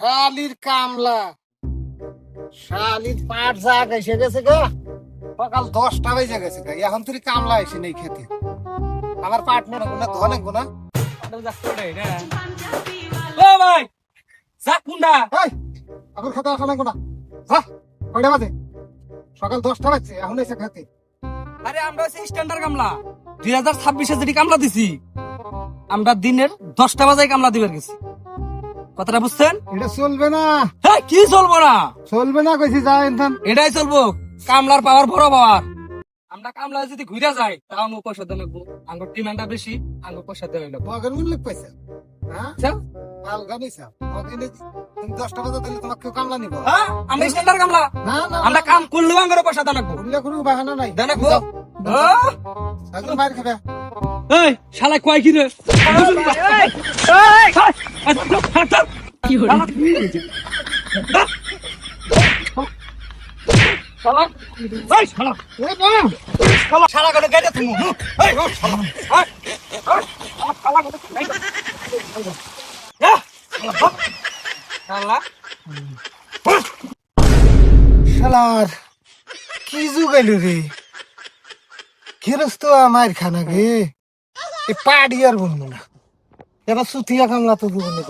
শালির কামলা, শালির পাট জাগ এসে গেছে গা, সকাল 10টা বেজে গেছে গা, এখন তুই কামলা এসে নেই খেতে। আমার পাট মনে গুনা ধনে গুনা ভাই যাক কুন্ডা আমার খেতে আসা নাই গুনা। যা, কয়টা বাজে? সকাল 10টা বাজছে, এখন এসে খেতে। আরে আমরা হচ্ছে স্ট্যান্ডার্ড কামলা 2026-এ যেটি কামলা দিছি আমরা দিনের 10টা বাজায় কামলা দিবার গেছি। কথাটা বুঝছেন? এটা চলবে না, হ্যাঁ কি চলবো না? চলবে না কইছি। যা এনথান। এটাই চলবো, কামলার পাওয়ার বড় পাওয়ার। আমরা কামলায় যদি ঘুরে যাই তাও আমার পয়সা দেওয়া লাগবো, আমার ডিমান্ডটা বেশি, আমার পয়সা দেওয়া লাগবো। মগের মূল্য পাইছে, হ্যাঁ? আচ্ছা? কাল গানিছা মগে নেই। তুমি 10টা বাজে তাহলে তোমাকে কেউ কামলা নিব? হ্যাঁ আমরা স্ট্যান্ডার্ড কামলা, না না, আমরা কাম করলেও আমার পয়সা দেওয়া লাগবো। উল্লেখ কোনো বাহানা নাই। দেওয়া লাগবো। এখন মার খাবে। এই শালা কয় কি রে? কি হলো? শালা এই শালা শালা করে গাড়ি তুমি এই শালা শালা করে শালা শালার কি যুগাইল রে, গেরস্ত আমার খানা গে, এ পাড়ি আর বলবো না, এবার সুতিয়া কামলা তো জীবনে